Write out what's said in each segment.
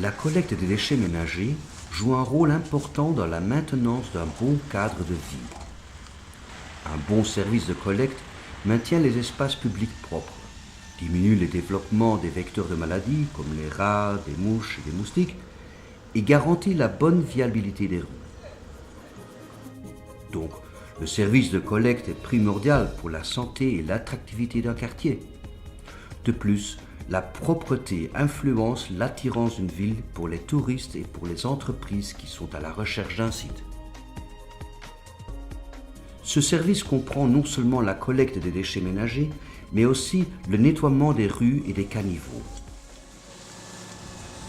La collecte des déchets ménagers joue un rôle important dans la maintenance d'un bon cadre de vie. Un bon service de collecte maintient les espaces publics propres, diminue les développements des vecteurs de maladies comme les rats, des mouches et des moustiques et garantit la bonne viabilité des rues. Donc, le service de collecte est primordial pour la santé et l'attractivité d'un quartier. De plus, la propreté influence l'attirance d'une ville pour les touristes et pour les entreprises qui sont à la recherche d'un site. Ce service comprend non seulement la collecte des déchets ménagers, mais aussi le nettoiement des rues et des caniveaux.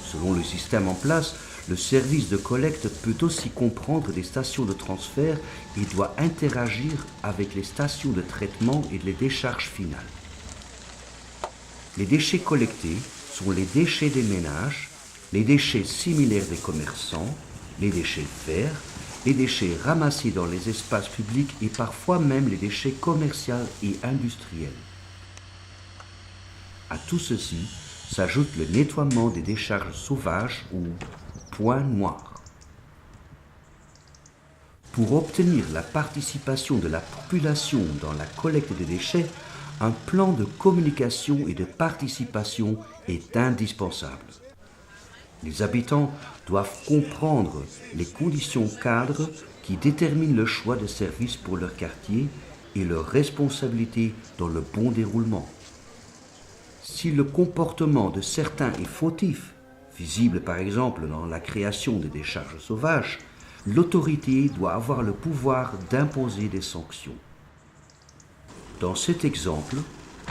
Selon le système en place, le service de collecte peut aussi comprendre des stations de transfert et doit interagir avec les stations de traitement et les décharges finales. Les déchets collectés sont les déchets des ménages, les déchets similaires des commerçants, les déchets verts, les déchets ramassés dans les espaces publics et parfois même les déchets commerciaux et industriels. À tout ceci s'ajoute le nettoiement des décharges sauvages ou points noirs. Pour obtenir la participation de la population dans la collecte des déchets, un plan de communication et de participation est indispensable. Les habitants doivent comprendre les conditions cadres qui déterminent le choix de services pour leur quartier et leur responsabilité dans le bon déroulement. Si le comportement de certains est fautif, visible par exemple dans la création de décharges sauvages, l'autorité doit avoir le pouvoir d'imposer des sanctions. Dans cet exemple,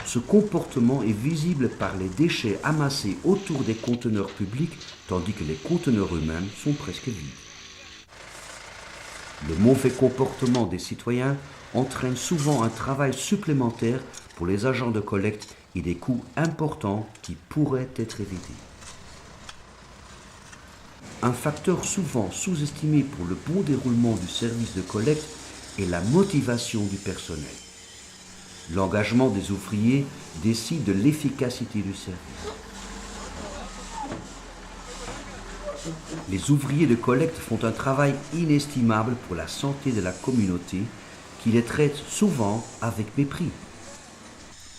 ce comportement est visible par les déchets amassés autour des conteneurs publics, tandis que les conteneurs eux-mêmes sont presque vides. Le mauvais comportement des citoyens entraîne souvent un travail supplémentaire pour les agents de collecte et des coûts importants qui pourraient être évités. Un facteur souvent sous-estimé pour le bon déroulement du service de collecte est la motivation du personnel. L'engagement des ouvriers décide de l'efficacité du service. Les ouvriers de collecte font un travail inestimable pour la santé de la communauté qui les traite souvent avec mépris.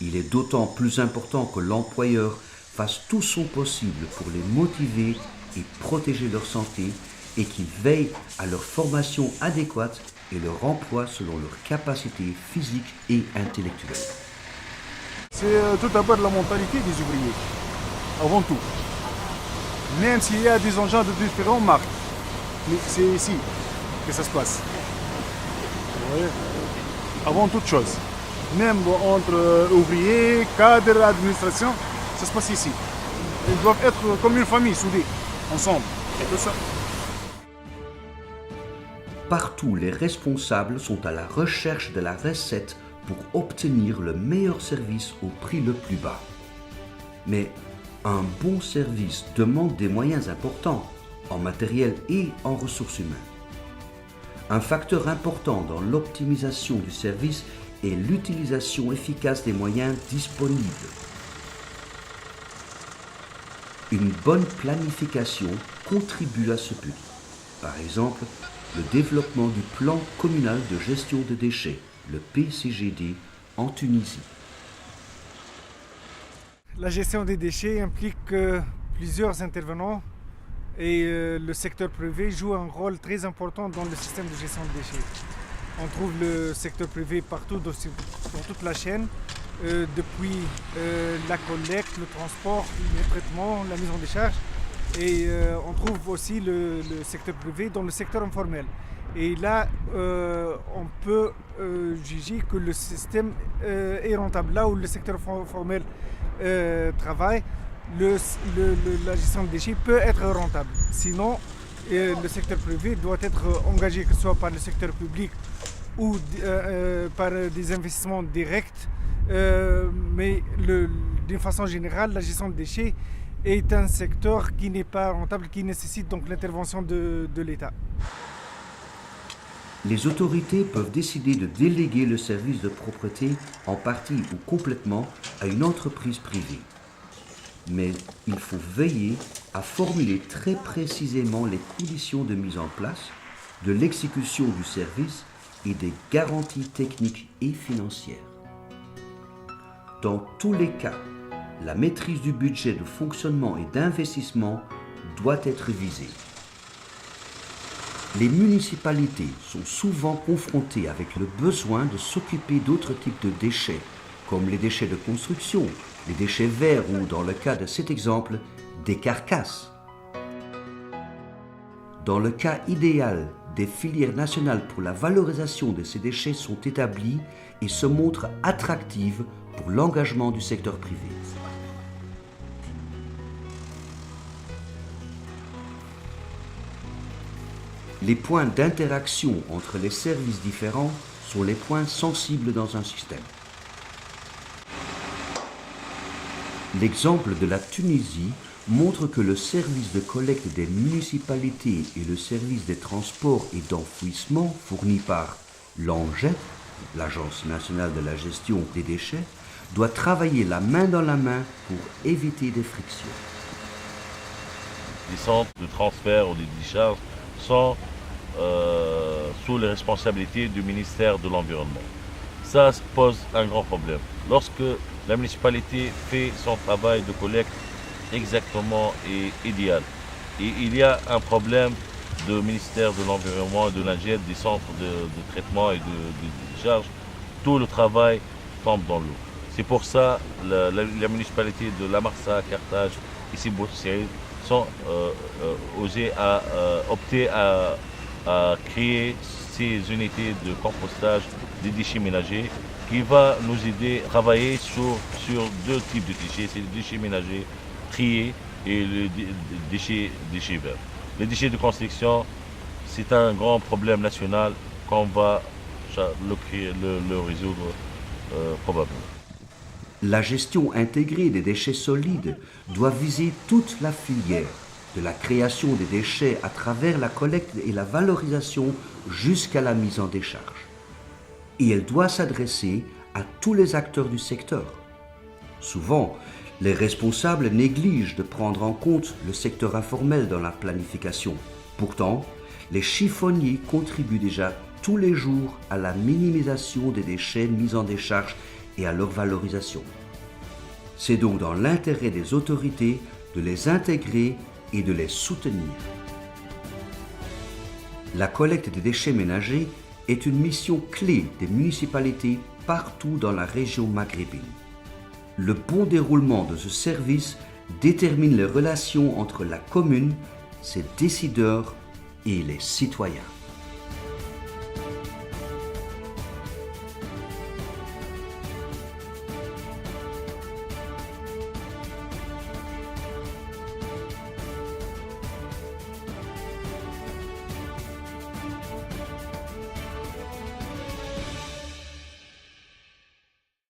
Il est d'autant plus important que l'employeur fasse tout son possible pour les motiver et protéger leur santé et qu'il veille à leur formation adéquate et leur emploi selon leurs capacités physiques et intellectuelles. C'est tout d'abord la mentalité des ouvriers, avant tout. Même s'il y a des engins de différentes marques, mais c'est ici que ça se passe. Vous voyez ? Avant toute chose. Même entre ouvriers, cadres, administration, ça se passe ici. Ils doivent être comme une famille, soudés, ensemble. Et tout ça. Partout, les responsables sont à la recherche de la recette pour obtenir le meilleur service au prix le plus bas. Mais un bon service demande des moyens importants en matériel et en ressources humaines. Un facteur important dans l'optimisation du service est l'utilisation efficace des moyens disponibles. Une bonne planification contribue à ce but. Par exemple, le développement du plan communal de gestion de déchets, le PCGD, en Tunisie. La gestion des déchets implique plusieurs intervenants et le secteur privé joue un rôle très important dans le système de gestion des déchets. On trouve le secteur privé partout dans toute la chaîne, depuis la collecte, le transport, le traitement, la mise en décharge. Et on trouve aussi le secteur privé dans le secteur informel. Et là, on peut juger que le système est rentable. Là où le secteur formel travaille, la gestion des déchets peut être rentable. Sinon, le secteur privé doit être engagé, que ce soit par le secteur public ou par des investissements directs. Mais d'une façon générale, la gestion des déchets est un secteur qui n'est pas rentable, qui nécessite donc l'intervention de l'État. Les autorités peuvent décider de déléguer le service de propreté en partie ou complètement à une entreprise privée. mais il faut veiller à formuler très précisément les conditions de mise en place, de l'exécution du service et des garanties techniques et financières. Dans tous les cas, la maîtrise du budget de fonctionnement et d'investissement doit être visée. Les municipalités sont souvent confrontées avec le besoin de s'occuper d'autres types de déchets, comme les déchets de construction, les déchets verts ou, dans le cas de cet exemple, des carcasses. Dans le cas idéal, des filières nationales pour la valorisation de ces déchets sont établies et se montrent attractives pour l'engagement du secteur privé. Les points d'interaction entre les services différents sont les points sensibles dans un système. L'exemple de la Tunisie montre que le service de collecte des municipalités et le service des transports et d'enfouissement fourni par l'ANGET, l'Agence nationale de la gestion des déchets, doit travailler la main dans la main pour éviter des frictions. Les centres de transfert ou de décharge sont sous les responsabilités du ministère de l'Environnement. Ça pose un grand problème. Lorsque la municipalité fait son travail de collecte exactement et idéal, et il y a un problème du ministère de l'Environnement et de l'ANGET, des centres de traitement et de décharge, tout le travail tombe dans l'eau. C'est pour ça que la municipalité de La Marsa, Carthage et Sidi Bou Saïd sont opté à créer ces unités de compostage des déchets ménagers qui va nous aider à travailler sur deux types de déchets, c'est les déchets ménagers triés et les déchets verts. Les déchets de construction, c'est un grand problème national qu'on va le résoudre probablement. La gestion intégrée des déchets solides doit viser toute la filière, de la création des déchets à travers la collecte et la valorisation jusqu'à la mise en décharge. Et elle doit s'adresser à tous les acteurs du secteur. Souvent, les responsables négligent de prendre en compte le secteur informel dans la planification. Pourtant, les chiffonniers contribuent déjà tous les jours à la minimisation des déchets mis en décharge et à leur valorisation. C'est donc dans l'intérêt des autorités de les intégrer et de les soutenir. La collecte des déchets ménagers est une mission clé des municipalités partout dans la région maghrébine. Le bon déroulement de ce service détermine les relations entre la commune, ses décideurs et les citoyens.